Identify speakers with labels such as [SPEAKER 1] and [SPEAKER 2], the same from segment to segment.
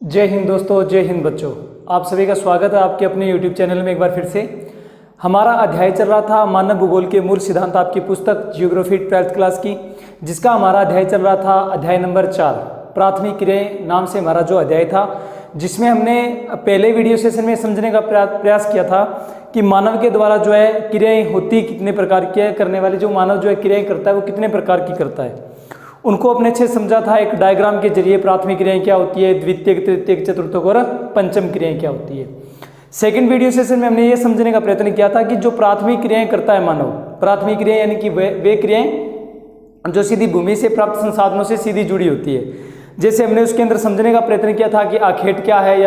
[SPEAKER 1] जय हिंद दोस्तों, जय हिंद बच्चों। आप सभी का स्वागत है आपके अपने YouTube चैनल में एक बार फिर से। हमारा अध्याय चल रहा था मानव भूगोल के मूल सिद्धांत, आपकी पुस्तक जियोग्राफी 12th क्लास की, जिसका हमारा अध्याय चल रहा था अध्याय नंबर 4 प्राथमिक क्रियाएं नाम से हमारा जो अध्याय था, जिसमें हमने पहले वीडियो सेशन में समझने का प्रयास किया था कि मानव के द्वारा जो है क्रियाएं होती कितने प्रकार की करने वाली, जो मानव जो है क्रियाएं करता है वो कितने प्रकार की करता है, उनको अपने अच्छे समझा था एक डायग्राम के जरिए। प्राथमिक क्रियाएं क्या होती है, द्वितीयक, तृतीयक, चतुर्थक और पंचम क्रियाएं क्या होती है। सेकंड वीडियो सेशन में हमने ये समझने का प्रयत्न किया था कि जो प्राथमिक क्रियाएं करता है मानव, प्राथमिक क्रियाएं यानी कि वे क्रियाएं जो सीधी भूमि से प्राप्त संसाधनों से सीधी जुड़ी होती है। जैसे हमने उसके अंदर समझने का प्रयत्न किया था कि आखेट क्या है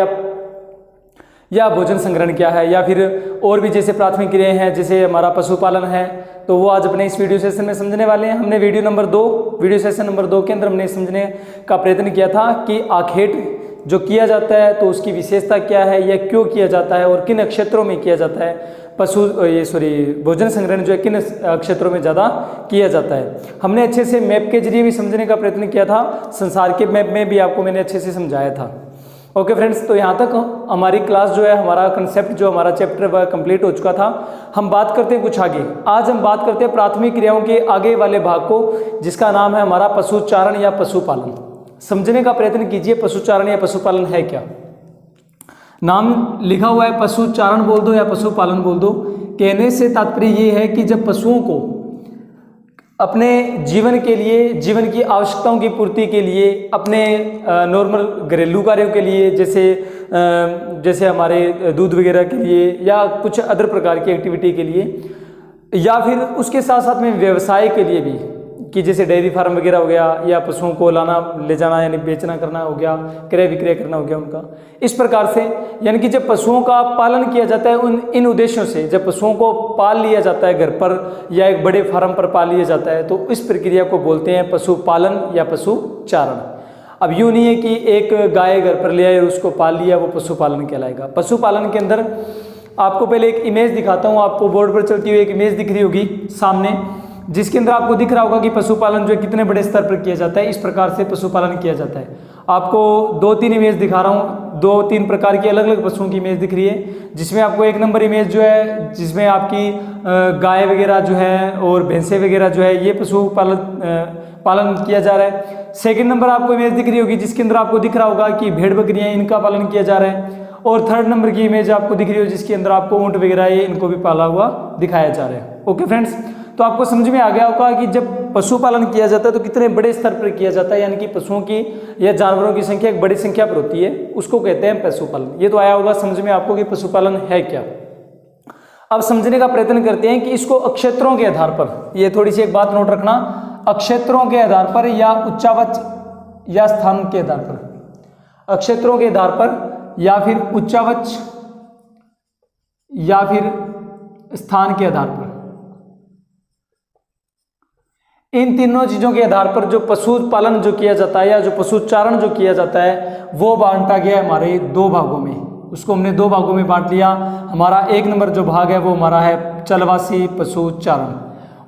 [SPEAKER 1] या भोजन संग्रहण क्या है, या फिर और भी जैसे प्राथमिक क्रियाएं हैं, जैसे हमारा पशुपालन है, तो वो आज अपने इस वीडियो सेशन में समझने वाले हैं। हमने वीडियो सेशन नंबर 2 के अंदर हमने समझने का प्रयत्न किया था कि आखेट जो किया जाता है तो उसकी विशेषता क्या है, या क्यों किया जाता है और किन क्षेत्रों में किया जाता है। भोजन संग्रहण जो है किन क्षेत्रों में ज़्यादा किया जाता है। हमने अच्छे से मैप के जरिए भी समझने का प्रयत्न किया था, संसार के मैप में भी आपको मैंने अच्छे से समझाया था। ओके फ्रेंड्स, तो यहाँ तक हमारी क्लास जो है, हमारा कंसेप्ट जो हमारा चैप्टर वह कंप्लीट हो चुका था। हम बात करते हैं कुछ आगे। आज हम बात करते हैं प्राथमिक क्रियाओं के आगे वाले भाग को, जिसका नाम है हमारा पशुचारण या पशुपालन। समझने का प्रयत्न कीजिए पशुचारण या पशुपालन है क्या। नाम लिखा हुआ है पशुचारण बोल दो या पशुपालन बोल दो। कहने से तात्पर्य ये है कि जब पशुओं को अपने जीवन के लिए, जीवन की आवश्यकताओं की पूर्ति के लिए, अपने नॉर्मल घरेलू कार्यों के लिए, जैसे हमारे दूध वगैरह के लिए या कुछ अदर प्रकार की एक्टिविटी के लिए, या फिर उसके साथ साथ में व्यवसाय के लिए भी, कि जैसे डेयरी फार्म वगैरह हो गया, या पशुओं को लाना ले जाना यानी बेचना करना हो गया, क्रय विक्रय करना हो गया उनका। इस प्रकार से यानी कि जब पशुओं का पालन किया जाता है इन उद्देश्यों से, जब पशुओं को पाल लिया जाता है घर पर या एक बड़े फार्म पर पाल लिया जाता है, तो इस प्रक्रिया को बोलते हैं पशुपालन या पशुचारण। अब यूँ नहीं है कि एक गाय घर पर ले आए और उसको पाल लिया, वो पशुपालन कहलाएगा। पशुपालन के अंदर आपको पहले एक इमेज दिखाता हूँ। आपको बोर्ड पर चलती हुई एक इमेज दिख रही होगी सामने, जिसके अंदर आपको दिख रहा होगा कि पशुपालन जो है कितने बड़े स्तर पर किया जाता है। इस प्रकार से पशुपालन किया जाता है। आपको 2-3 इमेज दिखा रहा हूँ, 2-3 प्रकार की अलग अलग पशुओं की इमेज दिख रही है, जिसमें आपको 1 नंबर इमेज जो है, जिसमें आपकी गाय वगैरह जो है और भैंसे वगैरह जो है, ये पालन किया जा रहा है। सेकंड नंबर आपको इमेज दिख रही होगी, जिसके अंदर आपको दिख रहा होगा कि भेड़ बकरियाँ, इनका पालन किया जा रहा है। और थर्ड नंबर की इमेज आपको दिख रही हो, जिसके अंदर आपको ऊँट वगैरह है, इनको भी पाला हुआ दिखाया जा रहा है। ओके फ्रेंड्स, तो आपको समझ में आ गया होगा कि जब पशुपालन किया जाता है तो कितने बड़े स्तर पर किया जाता है, यानी कि पशुओं की या जानवरों की संख्या एक बड़ी संख्या पर होती है, उसको कहते हैं पशुपालन। ये तो आया होगा समझ में आपको कि पशुपालन है क्या। अब समझने का प्रयत्न करते हैं कि इसको अक्षेत्रों के आधार पर, ये थोड़ी सी एक बात नोट रखना, अक्षेत्रों के आधार पर या उच्चावच या स्थान के आधार पर, अक्षेत्रों के आधार पर या फिर उच्चावच या फिर स्थान के आधार पर, इन तीनों चीजों के आधार पर जो पशुपालन जो किया जाता है या जो पशुचारण जो किया जाता है, वो बांटा गया है हमारे 2 भागों में। उसको हमने 2 भागों में बांट लिया। हमारा 1 नंबर जो भाग है वो हमारा है चलवासी पशुचारण,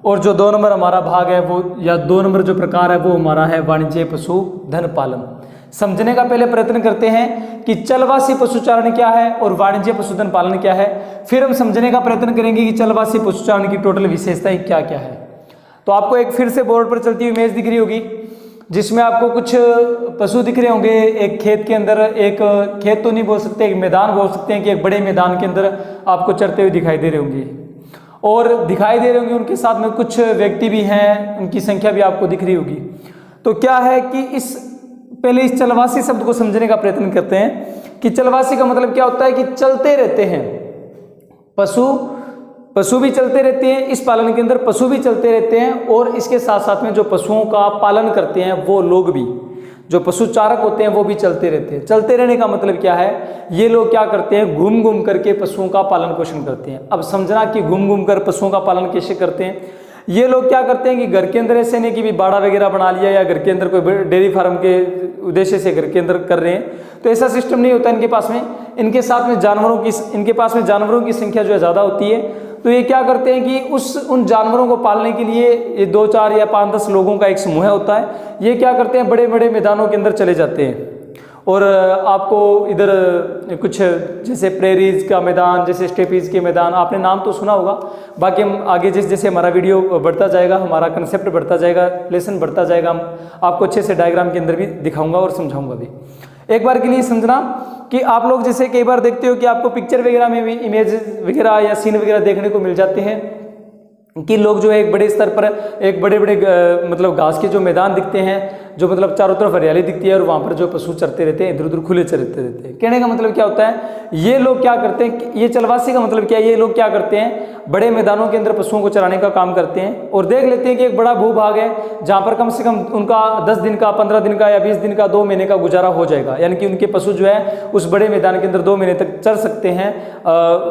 [SPEAKER 1] और जो 2 नंबर हमारा भाग है वो, या 2 नंबर जो प्रकार है वो हमारा है वाणिज्य पशुधन पालन। समझने का पहले प्रयत्न करते हैं कि चलवासी पशुचारण क्या है और वाणिज्य पशुधन पालन क्या है। फिर हम समझने का प्रयत्न करेंगे कि चलवासी पशुचारण की टोटल विशेषताएं क्या क्या है। तो आपको एक फिर से बोर्ड पर चलती हुई इमेज दिख रही होगी, जिसमें आपको कुछ पशु दिख रहे होंगे। एक खेत के अंदर, एक खेत तो नहीं बोल सकते, एक मैदान बोल सकते हैं कि एक बड़े मैदान के अंदर आपको चरते हुए दिखाई दे रहे होंगे, और दिखाई दे रहे होंगे उनके साथ में कुछ व्यक्ति भी हैं, उनकी संख्या भी आपको दिख रही होगी। तो क्या है कि पहले इस चलवासी शब्द को समझने का प्रयत्न करते हैं कि चलवासी का मतलब क्या होता है कि चलते रहते हैं। पशु भी चलते रहते हैं, इस पालन के अंदर पशु भी चलते रहते हैं, और इसके साथ साथ में जो पशुओं का पालन करते हैं वो लोग भी, जो पशुचारक होते हैं वो भी चलते रहते हैं। चलते रहने का मतलब क्या है, ये लोग क्या करते हैं, घूम घूम करके पशुओं का पालन पोषण करते हैं। अब समझना कि घूम घूम कर पशुओं का पालन कैसे करते हैं। ये लोग क्या करते हैं कि घर के अंदर ऐसे नहीं कि भी बाड़ा वगैरह बना लिया या घर के अंदर कोई डेयरी फार्म के उद्देश्य से घर के अंदर कर रहे हैं, तो ऐसा सिस्टम नहीं होता इनके पास में। इनके साथ में इनके पास में जानवरों की संख्या जो है ज़्यादा होती है। तो ये क्या करते हैं कि उन जानवरों को पालने के लिए ये 2, 4 या 5, 10 लोगों का एक समूह होता है। ये क्या करते हैं, बड़े बड़े मैदानों के अंदर चले जाते हैं और आपको इधर कुछ जैसे प्रेरीज का मैदान, जैसे स्टेपीज के मैदान, आपने नाम तो सुना होगा। बाकी हम आगे जैसे जैसे हमारा वीडियो बढ़ता जाएगा, हमारा कंसेप्ट बढ़ता जाएगा, लेसन बढ़ता जाएगा, हम आपको अच्छे से डायग्राम के अंदर भी दिखाऊंगा और समझाऊंगा भी। एक बार के लिए समझना कि आप लोग जैसे कई बार देखते हो कि आपको पिक्चर वगैरह में भी इमेज वगैरह या सीन वगैरह देखने को मिल जाते हैं कि लोग जो है एक बड़े स्तर पर एक बड़े बड़े मतलब घास के जो मैदान दिखते हैं, जो मतलब चारों तरफ हरियाली दिखती है और वहाँ पर जो पशु चरते रहते हैं, इधर उधर खुले चरते रहते हैं। कहने का मतलब क्या होता है, ये लोग क्या करते हैं, ये चलवासी का मतलब क्या है, ये लोग क्या करते हैं, बड़े मैदानों के अंदर पशुओं को चराने का काम करते हैं और देख लेते हैं कि एक बड़ा भूभाग है जहाँ पर कम से कम उनका 10 दिन का, 15 दिन का या 20 दिन का, 2 महीने का गुजारा हो जाएगा। यानी कि उनके पशु जो है उस बड़े मैदान के अंदर 2 महीने तक चर सकते हैं,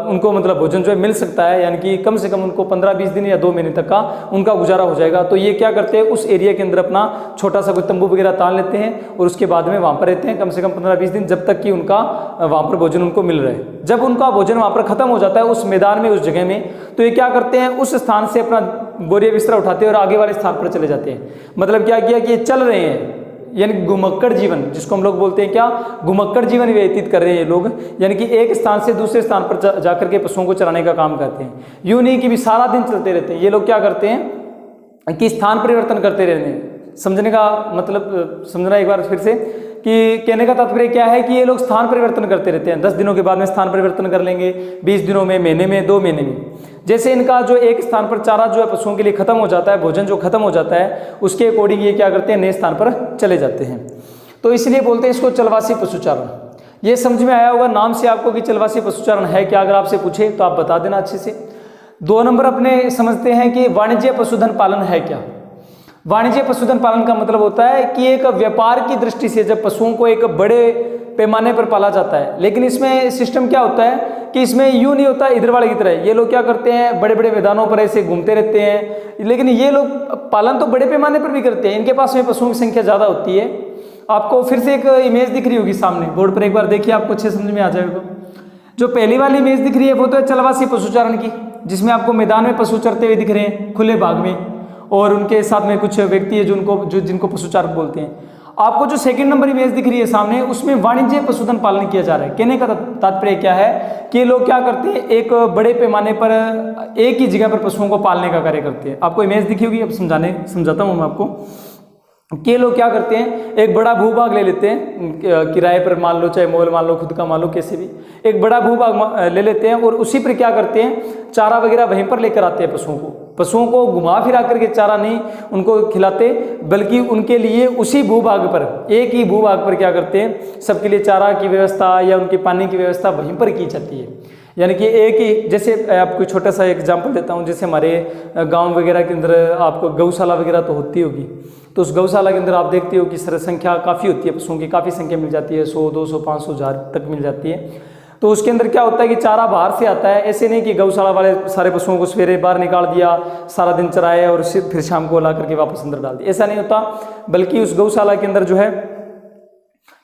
[SPEAKER 1] उनको मतलब भोजन जो है मिल सकता है, यानी कि कम से कम उनको 15-20 दिन या 2 महीने तक का उनका गुजारा हो जाएगा। तो ये क्या करते हैं, उस एरिया के अंदर अपना छोटा सा कोई तंबू वगैरह तान लेते हैं और उसके बाद में वहाँ पर रहते हैं कम से कम 15-20 दिन, जब तक कि उनका वहाँ पर भोजन उनको मिल रहा है। जब उनका भोजन वहाँ पर खत्म हो जाता है उस मैदान में, उस जगह में, तो ये क्या करते हैं, उस स्थान से अपना बोरिया बिस्तरा उठाते हैं और आगे वाले स्थान पर चले जाते हैं। मतलब क्या किया कि चल रहे हैं, यानी घुमक्कड़ जीवन, जिसको हम लोग बोलते हैं क्या, घुमक्कड़ जीवन व्यतीत कर रहे हैं ये लोग। यानी कि एक स्थान से दूसरे स्थान पर जाकर के पशुओं को चराने का काम करते हैं। यूं नहीं कि भी सारा दिन चलते रहते हैं। ये लोग क्या करते हैं कि स्थान परिवर्तन करते रहते हैं। समझने का मतलब समझना एक बार फिर से कि कहने का तात्पर्य क्या है कि ये लोग स्थान परिवर्तन करते रहते हैं। 10 दिनों के बाद में स्थान परिवर्तन कर लेंगे, 20 दिनों में, महीने में, 2 महीने में। जैसे इनका जो एक स्थान पर चारा जो है पशुओं के लिए खत्म हो जाता है, भोजन जो खत्म हो जाता है, उसके अकॉर्डिंग ये क्या करते हैं, नए स्थान पर चले जाते हैं। तो इसलिए बोलते हैं इसको चलवासी पशुचारण। ये समझ में आया होगा नाम से आपको कि चलवासी पशुचारण है क्या। अगर आपसे पूछे तो आप बता देना अच्छे से। 2 नंबर अपने समझते हैं कि वाणिज्य पशुधन पालन है क्या। वाणिज्य पशुधन पालन का मतलब होता है कि एक व्यापार की दृष्टि से जब पशुओं को एक बड़े पैमाने पर पाला जाता है, लेकिन इसमें सिस्टम क्या होता है कि इसमें यूं नहीं होता इधर वाले की तरह। ये लोग क्या करते हैं, बड़े बड़े मैदानों पर ऐसे घूमते रहते हैं, लेकिन ये लोग पालन तो बड़े पैमाने पर भी करते हैं। इनके पास में पशुओं की संख्या ज़्यादा होती है। आपको फिर से एक इमेज दिख रही होगी सामने बोर्ड पर, एक बार देखिए, आपको अच्छे समझ में आ जाएगा। जो पहली वाली इमेज दिख रही है वो तो है चलवासी पशुचारण की, जिसमें आपको मैदान में पशु चरते हुए दिख रहे हैं खुले भाग में, और उनके साथ में कुछ व्यक्ति है जिनको पशुचारक बोलते हैं। आपको जो सेकंड नंबर इमेज दिख रही है सामने, उसमें वाणिज्य पशुधन पालन किया जा रहा है। कहने का तात्पर्य क्या है कि लोग क्या करते हैं, एक बड़े पैमाने पर एक ही जगह पर पशुओं को पालने का कार्य करते हैं। आपको इमेज दिखी होगी, अब समझाता हूँ मैं आपको कि लोग क्या करते हैं, एक बड़ा भूभाग ले लेते हैं किराए पर, मान लो चाहे मोल मान लो, खुद का मान लो, कैसे भी एक बड़ा भूभाग ले लेते हैं और उसी पर क्या करते हैं, चारा वगैरह वहीं पर लेकर आते हैं पशुओं को। पशुओं को घुमा फिरा करके चारा नहीं उनको खिलाते, बल्कि उनके लिए उसी भूभाग पर, एक ही भूभाग पर क्या करते हैं, सबके लिए चारा की व्यवस्था या उनके पानी की व्यवस्था वहीं पर की जाती है। यानी कि एक ही, जैसे आपको छोटा सा एग्जांपल देता हूँ, जैसे हमारे गांव वगैरह के अंदर आपको गौशाला वगैरह तो होती होगी, तो उस गौशाला के अंदर आप देखते हो कि संख्या काफ़ी होती है, पशुओं की काफ़ी संख्या मिल जाती है, 100, 200, 500, 1000 तक मिल जाती है। तो उसके अंदर क्या होता है कि चारा बाहर से आता है। ऐसे नहीं कि गौशाला वाले सारे पशुओं को सवेरे बाहर निकाल दिया, सारा दिन चराए और फिर शाम को ला करके वापस अंदर डाल दिया, ऐसा नहीं होता। बल्कि उस गौशाला के अंदर जो है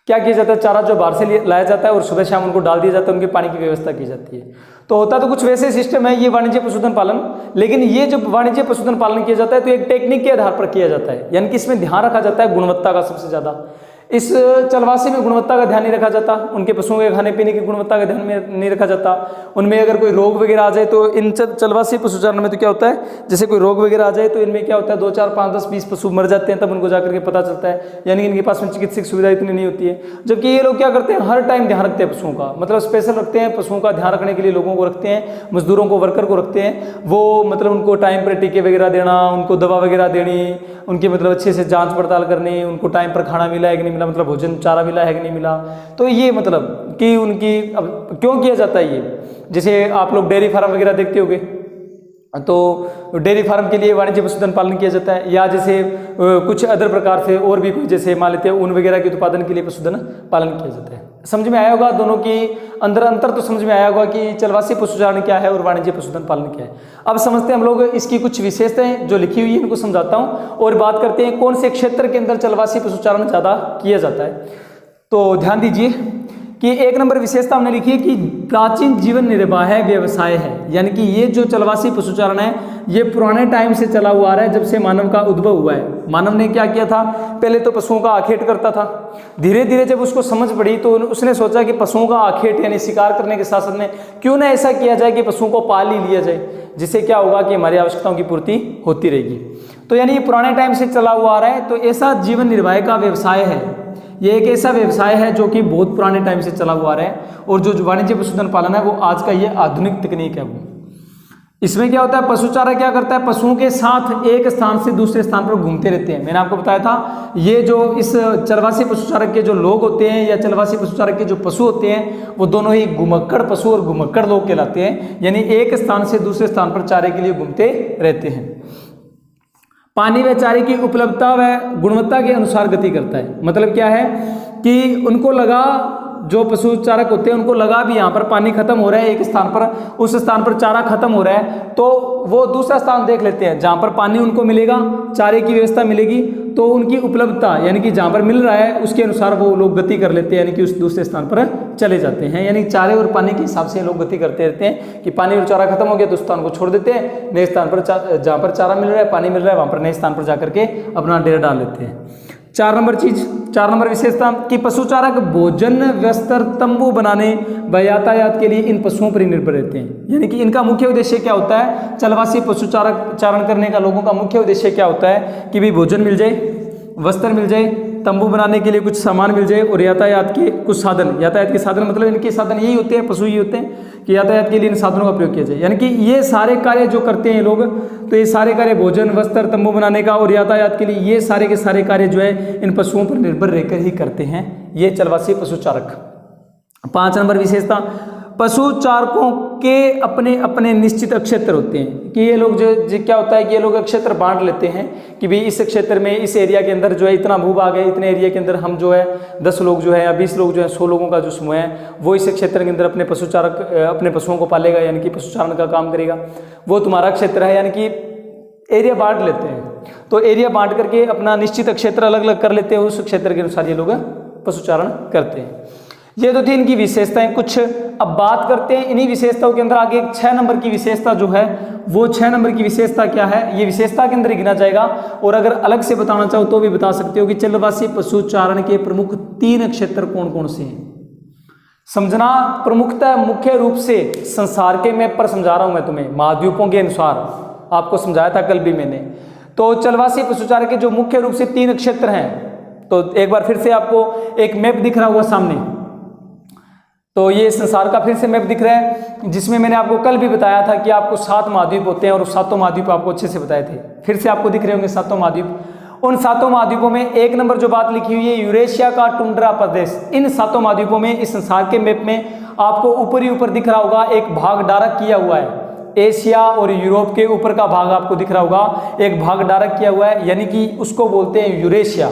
[SPEAKER 1] क्या किया जाता है, चारा जो बाहर से लाया जाता है और सुबह शाम उनको डाल दिया जाता है, उनके पानी की व्यवस्था की जाती है। तो होता तो कुछ वैसे सिस्टम है ये वाणिज्य पशुधन पालन, लेकिन ये जब वाणिज्य पशुधन पालन किया जाता है तो एक टेक्निक के आधार पर किया जाता है। यानी कि इसमें ध्यान रखा जाता है गुणवत्ता का सबसे ज़्यादा। इस चलवासी में गुणवत्ता का ध्यान नहीं रखा जाता, उनके पशुओं के खाने पीने की गुणवत्ता का ध्यान में नहीं रखा जाता। उनमें अगर कोई रोग वगैरह आ जाए तो इन चलवासी पशुचारण में तो क्या होता है, जैसे कोई रोग वगैरह आ जाए तो इनमें क्या होता है 2, 4, 5, 10, 20 पशु मर जाते हैं, तब उनको जाकर के पता चलता है। यानी कि इनके पास में चिकित्सक सुविधा इतनी नहीं होती है। जबकि ये लोग क्या करते हैं, हर टाइम ध्यान रखते हैं पशुओं का, मतलब स्पेशल रखते हैं पशुओं का ध्यान रखने के लिए, लोगों को रखते हैं, मजदूरों को, वर्कर को रखते हैं। वो मतलब उनको टाइम पर टीके वगैरह देना, उनको दवा वगैरह देनी, उनकी मतलब अच्छे से जाँच पड़ताल करनी, उनको टाइम पर खाना मिला है कि नहीं मिला, मतलब भोजन चारा मिला है कि नहीं मिला। तो ये मतलब कि उनकी अब क्यों किया जाता है ये, जैसे आप लोग डेयरी फार्म वगैरह देखते होंगे, तो डेयरी फार्म के लिए वाणिज्य पशुधन पालन किया जाता है। या जैसे कुछ अदर प्रकार से और भी कोई, जैसे मान लेते हैं ऊन वगैरह के उत्पादन के लिए पशुधन पालन किया जाता है। समझ में आया होगा दोनों की अंदर अंतर, तो समझ में आया होगा कि चलवासी पशुचारण क्या है और वाणिज्य पशुधन पालन क्या है। अब समझते हैं हम लोग इसकी कुछ विशेषताएं जो लिखी हुई है, इनको समझाता हूँ और बात करते हैं कौन से क्षेत्र के अंदर चलवासी पशुचारण ज़्यादा किया जाता है। तो ध्यान दीजिए कि 1 नंबर विशेषता हमने लिखी है कि प्राचीन जीवन निर्वाह व्यवसाय है, यानी कि ये जो चलवासी पशुचारण है ये पुराने टाइम से चला हुआ आ रहा है, जब से मानव का उद्भव हुआ है। मानव ने क्या किया था, पहले तो पशुओं का आखेट करता था, धीरे धीरे जब उसको समझ पड़ी तो उसने सोचा कि पशुओं का आखेट यानी शिकार करने के साथ साथ में क्यों ना ऐसा किया जाए कि पशुओं को पाल ही लिया जाए, जिससे क्या होगा कि हमारी आवश्यकताओं की पूर्ति होती रहेगी। तो यानी ये पुराने टाइम से चला हुआ आ रहा है, तो ऐसा जीवन निर्वाह का व्यवसाय है, ये एक ऐसा व्यवसाय है जो कि बहुत पुराने टाइम से चला हुआ आ रहा है। और जो वाणिज्य पशुधन पालन है वो आज का ये आधुनिक तकनीक है। वो इसमें क्या होता है, पशुचारा क्या करता है, पशुओं के साथ एक स्थान से दूसरे स्थान पर घूमते रहते हैं। मैंने आपको बताया था ये जो इस चलवासी पशुचारक के जो लोग होते हैं या चलवासी पशुचारक के जो पशु होते हैं वो दोनों ही घुमक्कड़ पशु और घुमक्कड़ लोग कहलाते हैं, यानी एक स्थान से दूसरे स्थान पर चारे के लिए घूमते रहते हैं। पानी व चारे की उपलब्धता व गुणवत्ता के अनुसार गति करता है। मतलब क्या है कि उनको लगा, जो पशु चारक होते हैं उनको लगा भी यहाँ पर पानी खत्म हो रहा है एक स्थान पर, उस स्थान पर चारा खत्म हो रहा है, तो वो दूसरा स्थान देख लेते हैं जहाँ पर पानी उनको मिलेगा, चारे की व्यवस्था मिलेगी, तो उनकी उपलब्धता यानी कि जहाँ पर मिल रहा है उसके अनुसार वो लोग गति कर लेते हैं, यानी कि उस दूसरे स्थान पर चले जाते हैं। यानी चारे और पानी के हिसाब से लोग गति करते रहते हैं कि पानी और चारा खत्म हो गया तो उस स्थान को छोड़ देते हैं, नए स्थान पर जहाँ पर चारा मिल रहा है, पानी मिल रहा है, वहाँ पर नए स्थान पर जाकर के अपना डेरा डाल लेते हैं। 4 नंबर विशेषता कि पशुचारक भोजन, वस्त्र, तंबू बनाने व यातायात के लिए इन पशुओं पर ही निर्भर रहते हैं। यानी कि इनका मुख्य उद्देश्य क्या होता है, चलवासी पशुचारक चारण करने का लोगों का मुख्य उद्देश्य क्या होता है कि भाई भोजन मिल जाए, वस्त्र मिल जाए, तंबू बनाने के लिए कुछ सामान मिल जाए और यातायात के कुछ साधन। यातायात के साधन मतलब इनके साधन यही होते हैं, पशु ही होते हैं कि यातायात के लिए इन साधनों का प्रयोग किया जाए। यानी कि ये सारे कार्य जो करते हैं लोग, तो ये सारे कार्य भोजन, वस्त्र, तंबू बनाने का और यातायात के लिए ये सारे के सारे कार्य जो है इन पशुओं पर निर्भर रहकर ही करते हैं ये चलवासी पशुचारक। 5 नंबर विशेषता पशु चारकों के अपने अपने निश्चित क्षेत्र होते हैं कि ये लोग जो क्या होता है कि ये लोग क्षेत्र बांट लेते हैं कि भाई इस क्षेत्र में, इस एरिया के अंदर जो है इतना भूभाग है, इतने एरिया के अंदर हम जो है 10 लोग जो है या 20 लोग जो है 100 लोगों का जो समूह है वो इस क्षेत्र के अंदर अपने पशुचारक अपने पशुओं को पालेगा, यानी कि पशुचारण का काम करेगा, वो तुम्हारा क्षेत्र है। यानी कि एरिया बांट लेते हैं, तो एरिया बांट करके अपना निश्चित क्षेत्र अलग अलग कर लेते हैं, उस क्षेत्र के अनुसार ये लोग पशुचारण करते हैं। ये तो थी इनकी विशेषताएं कुछ। अब बात करते हैं इन्हीं विशेषताओं के अंदर आगे 6 नंबर की विशेषता जो है वो 6 नंबर की विशेषता क्या है, ये विशेषता के अंदर गिना जाएगा। और अगर अलग से बताना चाहो तो भी बता सकते हो कि चलवासी पशुचारण के प्रमुख 3 क्षेत्र कौन कौन से हैं। समझना प्रमुखता मुख्य रूप से संसार के मैप पर समझा रहा हूं मैं तुम्हें, महाद्वीपों के अनुसार आपको समझाया था कल भी मैंने। तो चलवासी पशुचारण के जो मुख्य रूप से 3 क्षेत्र हैं, तो एक बार फिर से आपको एक मैप दिख रहा होगा सामने, तो ये संसार का फिर से मैप दिख रहा है जिसमें मैंने आपको कल भी बताया था कि आपको 7 महाद्वीप होते हैं और 7 महाद्वीप आपको अच्छे से बताए थे। फिर से आपको दिख रहे होंगे 7 महाद्वीप। उन 7 महाद्वीपों में 1 नंबर जो बात लिखी हुई है यूरेशिया का टुंड्रा प्रदेश। इन 7 महाद्वीपों में इस संसार के मैप में आपको ऊपर दिख रहा होगा एक भाग डार्क किया हुआ है, एशिया और यूरोप के ऊपर का भाग आपको दिख रहा होगा एक भाग डार्क किया हुआ है, यानी कि उसको बोलते हैं यूरेशिया।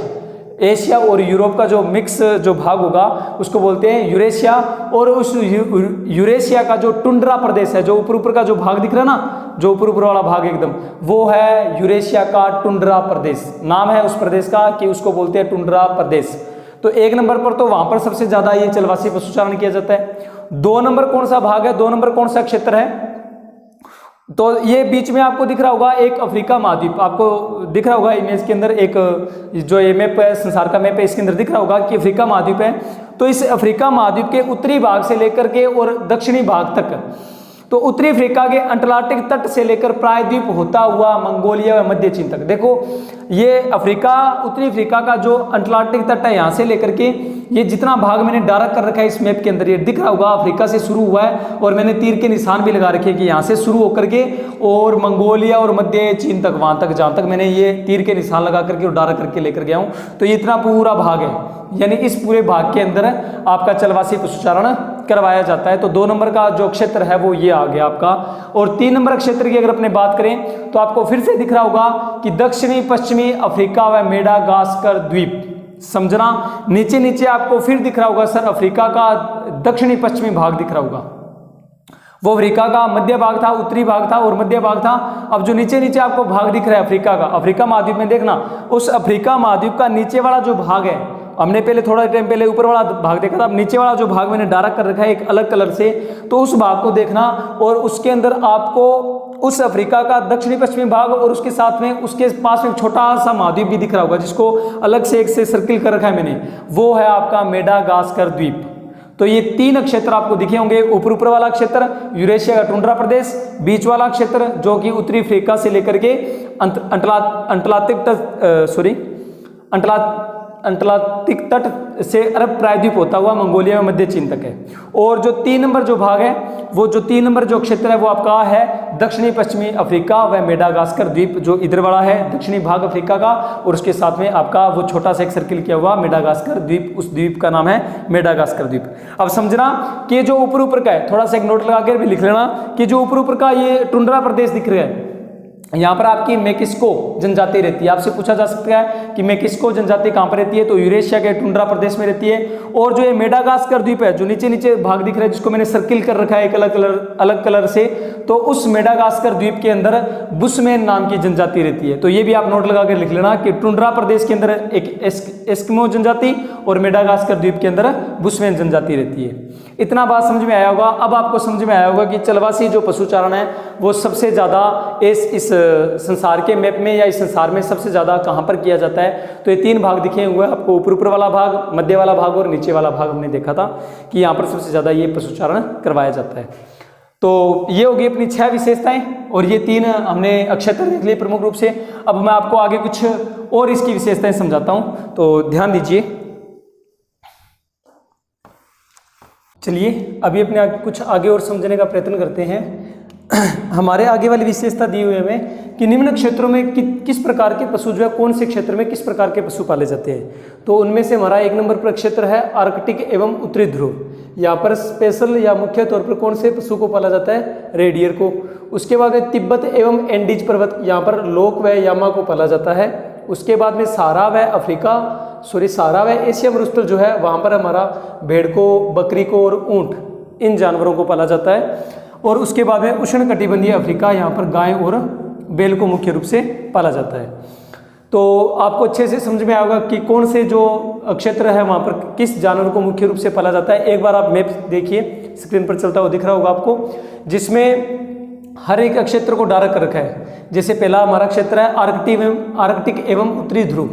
[SPEAKER 1] एशिया और यूरोप का जो मिक्स जो भाग होगा उसको बोलते हैं यूरेशिया। और उस यूरेशिया का जो टुंड्रा प्रदेश है, जो ऊपर का जो भाग दिख रहा है ना, जो ऊपर वाला भाग एकदम, वो है यूरेशिया का टुंड्रा प्रदेश। नाम है उस प्रदेश का कि उसको बोलते हैं टुंड्रा प्रदेश। तो 1 नंबर पर तो वहां पर सबसे ज्यादा ये चलवासी पशुचारण किया जाता है। 2 नंबर कौन सा भाग है, 2 नंबर कौन सा क्षेत्र है, तो ये बीच में आपको दिख रहा होगा एक अफ्रीका महाद्वीप। आपको दिख रहा होगा इमेज के अंदर एक जो ये मैप है, संसार का मैप है, इसके अंदर दिख रहा होगा कि अफ्रीका महाद्वीप है। तो इस अफ्रीका महाद्वीप के उत्तरी भाग से लेकर के और दक्षिणी भाग तक, तो उत्तरी अफ्रीका के अंटार्कटिक तट से लेकर प्रायद्वीप होता हुआ मंगोलिया व मध्य चीन तक। देखो ये अफ्रीका, उत्तरी अफ्रीका का जो अंटार्कटिक तट है यहाँ से लेकर के ये जितना भाग मैंने डार्क कर रखा है इस मैप के अंदर, ये दिख रहा होगा अफ्रीका से शुरू हुआ है और मैंने तीर के निशान भी लगा रखे कि यहाँ से शुरू होकर के और मंगोलिया और मध्य चीन तक, वहां तक जहां तक मैंने ये तीर के निशान लगा करके और डार्क करके लेकर गया हूँ। तो ये इतना पूरा भाग है, यानी इस पूरे भाग के अंदर आपका चलवासी पशुचारण करवाया जाता है। तो 2 नंबर का जो क्षेत्र है वो ये आ गया आपका। और 3 नंबर क्षेत्र की अगर अपने बात करें तो आपको फिर से दिख रहा होगा कि दक्षिणी पश्चिमी अफ्रीका व मेडागास्कर द्वीप। समझना नीचे नीचे आपको फिर दिख रहा होगा सर अफ्रीका का दक्षिणी पश्चिमी भाग दिख रहा होगा, वो अफ्रीका का मध्य भाग था, उत्तरी भाग था और मध्य भाग था। अब जो नीचे नीचे आपको भाग दिख रहा है अफ्रीका का, अफ्रीका महाद्वीप में देखना उस अफ्रीका महाद्वीप का नीचे वाला जो भाग है हमने पहले थोड़ा टाइम पहले ऊपर वाला भाग देखा था, अब नीचे वाला जो भाग मैंने डार्क कर रखा है एक अलग कलर से, तो उस भाग को देखना और उसके अंदर आपको उस अफ्रीका का दक्षिणी पश्चिमी भाग और उसके साथ में उसके पास में एक छोटा सा महाद्वीप भी दिख रहा होगा जिसको अलग से एक से सर्किल कर रखा है मैंने, वो है आपका मेडागास्कर द्वीप। तो ये 3 क्षेत्र आपको दिखे होंगे, ऊपर वाला क्षेत्र यूरेशिया का टुंड्रा प्रदेश, बीच वाला क्षेत्र जो कि उत्तरी अफ्रीका से लेकर के अंटार्कटिक तट से अरब प्रायद्वीप होता हुआ मंगोलिया में मध्य चीन तक है। और जो 3 नंबर जो भाग है, वो जो 3 नंबर जो क्षेत्र है वो आपका है दक्षिणी पश्चिमी अफ्रीका व मेडागास्कर द्वीप, जो इधर वाला है दक्षिणी भाग अफ्रीका का, और उसके साथ में आपका वो छोटा सा एक सर्किल किया हुआ मेडागास्कर द्वीप, उस द्वीप का नाम है मेडागास्कर द्वीप। अब समझना कि जो ऊपर का है, थोड़ा सा एक नोट लगा कर भी लिख लेना कि जो ऊपर का ये टुंड्रा प्रदेश दिख रहा है, यहाँ पर आपकी मेक्सिको जनजाति रहती है। आपसे पूछा जा सकता है कि मेक्सिको जनजाति कहाँ पर रहती है, तो यूरेशिया के टुंड्रा प्रदेश में रहती है। और जो ये मेडागास्कर द्वीप है, जो नीचे भाग दिख रहा है जिसको मैंने सर्किल कर रखा है एक अलग कलर से, तो उस मेडागास्कर द्वीप के अंदर बुशमैन नाम की जनजाति रहती है। तो ये भी आप नोट लगा कर लिख लेना कि टुंड्रा प्रदेश के अंदर एक एस्किमो जनजाति और मेडागास्कर द्वीप के अंदर बुशमैन जनजाति रहती है। इतना बात समझ में आया होगा। अब आपको समझ में आया होगा कि चलवासी जो पशुचारण है वो सबसे ज़्यादा इस संसार के मैप में या इस संसार में सबसे ज़्यादा कहाँ पर किया जाता है। तो ये 3 भाग दिखे हुए हैं आपको, ऊपर वाला भाग, मध्य वाला भाग और नीचे वाला भाग। हमने देखा था कि यहाँ पर सबसे ज़्यादा ये पशुचारण करवाया जाता है। तो ये होगी अपनी 6 विशेषताएं और ये 3 हमने अक्षेत्र देख लिए प्रमुख रूप से। अब मैं आपको आगे कुछ और इसकी विशेषताएं समझाता हूँ, तो ध्यान दीजिए। चलिए अभी अपने कुछ आगे और समझने का प्रयत्न करते हैं। हमारे आगे वाली विशेषता दी हुई है हमें कि निम्न क्षेत्रों में किस प्रकार के पशु जो है, कौन से क्षेत्र में किस प्रकार के पशु पाले जाते हैं। तो उनमें से हमारा 1 नंबर पर क्षेत्र है आर्कटिक एवं उत्तरी ध्रुव। यहाँ पर स्पेशल या मुख्य तौर पर कौन से पशु को पाला जाता है, रेडियर को। उसके बाद में तिब्बत एवं एंडीज पर्वत, यहाँ पर लोक व यामा को पाला जाता है। उसके बाद में सहारा व एशिया मरुस्थल जो है वहाँ पर हमारा भेड़ को, बकरी को और ऊंट, इन जानवरों को पाला जाता है। और उसके बाद में उष्ण कटिबंधीय अफ्रीका, यहाँ पर गाय और बैल को मुख्य रूप से पाला जाता है। तो आपको अच्छे से समझ में आएगा कि कौन से जो क्षेत्र है वहाँ पर किस जानवर को मुख्य रूप से पाला जाता है। एक बार आप मैप देखिए, स्क्रीन पर चलता हुआ दिख रहा होगा आपको, जिसमें हर एक क्षेत्र को डार्क कर रखा है। जैसे पहला हमारा क्षेत्र है आर्कटिक एवं उत्तरी ध्रुव,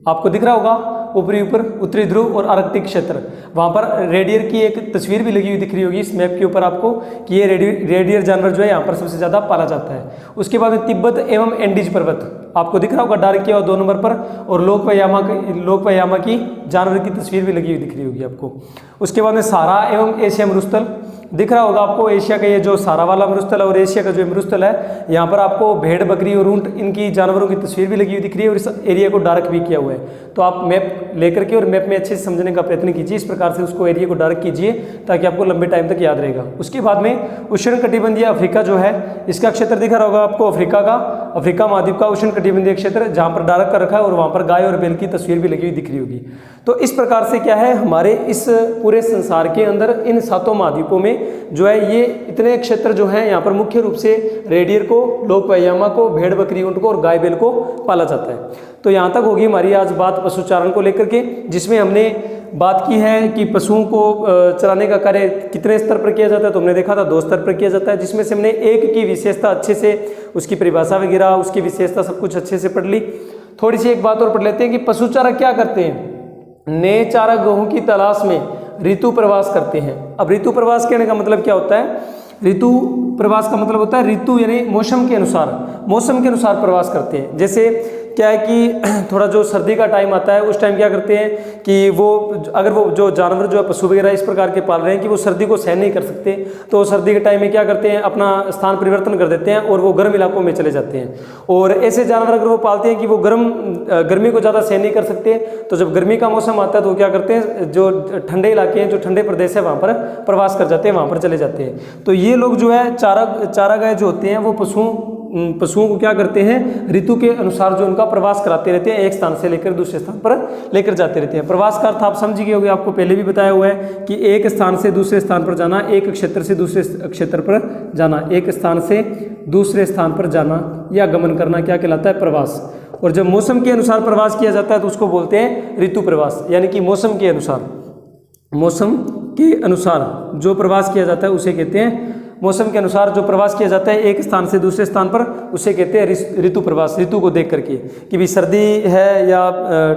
[SPEAKER 1] आपको दिख रहा होगा ऊपर उत्तरी ध्रुव और आर्कटिक क्षेत्र। वहाँ पर रेडियर की एक तस्वीर भी लगी हुई दिख रही होगी इस मैप के ऊपर आपको कि ये रेडियर जानवर जो है यहाँ पर सबसे ज़्यादा पाला जाता है। उसके बाद में तिब्बत एवं एंडीज पर्वत आपको दिख रहा होगा डार्क किया और 2 नंबर पर, और लोक व यामा की जानवर की तस्वीर भी लगी हुई दिख रही होगी आपको। उसके बाद में सहारा एवं एशिया मरुस्थल दिख रहा होगा आपको, एशिया का ये जो सहारा वाला मरुस्थल है और एशिया का जो मरुस्थल है, यहाँ पर आपको भेड़, बकरी और ऊंट, इनकी जानवरों की तस्वीर भी लगी हुई दिख रही है और इस एरिया को डार्क भी किया हुआ है। तो आप मैप लेकर के और मैप में अच्छे से समझने का प्रयत्न कीजिए, इस प्रकार से उसको एरिया को डार्क कीजिए ताकि आपको लंबे टाइम तक याद रहेगा। उसके बाद में उष्ण कटिबंधीय अफ्रीका जो है, इसका क्षेत्र दिख रहा होगा आपको अफ्रीका महाद्वीप का उष्ण कटिबंधीय क्षेत्र, जहाँ पर डार्क कर रखा है और वहाँ पर गाय और बैल की तस्वीर भी लगी हुई दिख रही होगी। तो इस प्रकार से क्या है, हमारे इस पूरे संसार के अंदर इन 7 महाद्वीपों में जो है ये इतने क्षेत्र जो हैं, यहाँ पर मुख्य रूप से रेडियर को, लोक व यामा को, भेड़, बकरी, ऊंट को और गाय, बैल को पाला जाता है। तो यहाँ तक होगी हमारी आज बात पशुचारण को लेकर के, जिसमें हमने बात की है कि पशुओं को चराने का कार्य कितने स्तर पर किया जाता है। तो हमने देखा था 2 स्तर पर किया जाता है, जिसमें से हमने एक की विशेषता अच्छे से, उसकी परिभाषा वगैरह, उसकी विशेषता सब कुछ अच्छे से पढ़ ली। थोड़ी सी एक बात और पढ़ लेते हैं कि पशुचारा क्या करते हैं। नए चारा गेहूं की तलाश में ऋतु प्रवास करते हैं। अब ऋतु प्रवास कहने का मतलब क्या होता है, ऋतु प्रवास का मतलब होता है ऋतु यानी मौसम के अनुसार प्रवास करते हैं। जैसे क्या है कि थोड़ा जो सर्दी का टाइम आता है उस टाइम क्या करते हैं कि वो अगर वो जो जानवर जो है पशु वगैरह इस प्रकार के पाल रहे हैं कि वो सर्दी को सहन नहीं कर सकते, तो सर्दी के टाइम में क्या करते हैं, अपना स्थान परिवर्तन कर देते हैं और वो गर्म इलाकों में चले जाते हैं। और ऐसे जानवर अगर वो पालते हैं कि वो गर्मी को ज़्यादा सहन नहीं कर सकते, तो जब गर्मी का मौसम आता है तो क्या करते हैं, जो ठंडे इलाके हैं, जो ठंडे प्रदेश है वहाँ पर प्रवास कर जाते हैं, वहाँ पर चले जाते हैं। तो ये लोग जो है चारागाह जो होते हैं वो पशुओं को क्या करते हैं, ऋतु के अनुसार जो उनका प्रवास कराते रहते हैं, एक स्थान से लेकर दूसरे स्थान पर लेकर जाते रहते हैं। प्रवास का अर्थ आप समझ गए होंगे, आपको पहले भी बताया हुआ है कि एक स्थान से दूसरे स्थान पर जाना, एक क्षेत्र से दूसरे क्षेत्र पर जाना, एक स्थान से दूसरे स्थान पर जाना या गमन करना क्या कहलाता है, प्रवास। और जब मौसम के अनुसार प्रवास किया जाता है तो उसको बोलते हैं ऋतु प्रवास, यानी कि मौसम के अनुसार जो प्रवास किया जाता है उसे कहते हैं, मौसम के अनुसार जो प्रवास किया जाता है एक स्थान से दूसरे स्थान पर, उसे कहते हैं ऋतु प्रवास। ऋतु को देख करके कि भी सर्दी है या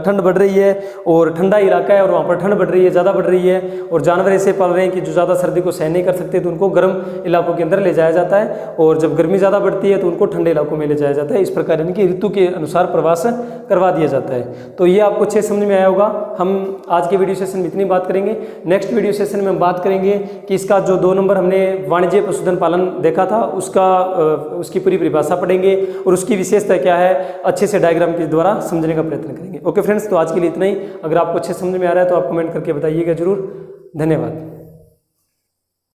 [SPEAKER 1] ठंड बढ़ रही है और ठंडा इलाका है और वहाँ पर ठंड बढ़ रही है, ज़्यादा बढ़ रही है, और जानवर ऐसे पाल रहे हैं कि जो ज़्यादा सर्दी को सहन नहीं कर सकते तो उनको गर्म इलाकों के अंदर ले जाया जाता है, और जब गर्मी ज़्यादा बढ़ती है तो उनको ठंडे इलाकों में ले जाया जाता है। इस प्रकार यानी कि ऋतु के अनुसार प्रवास करवा दिया जाता है। तो ये आपको अच्छे समझ में आया होगा। हम आज के वीडियो सेशन में इतनी बात करेंगे। नेक्स्ट वीडियो सेशन में हम बात करेंगे कि इसका जो 2 नंबर हमने वाणिज्य पशुधन पालन देखा था उसकी पूरी परिभाषा पढ़ेंगे और उसकी विशेषता क्या है अच्छे से डायग्राम के द्वारा समझने का प्रयत्न करेंगे। ओके फ्रेंड्स, तो आज के लिए इतना ही। अगर आपको अच्छे समझ में आ रहा है तो आप कमेंट करके बताइएगा जरूर। धन्यवाद।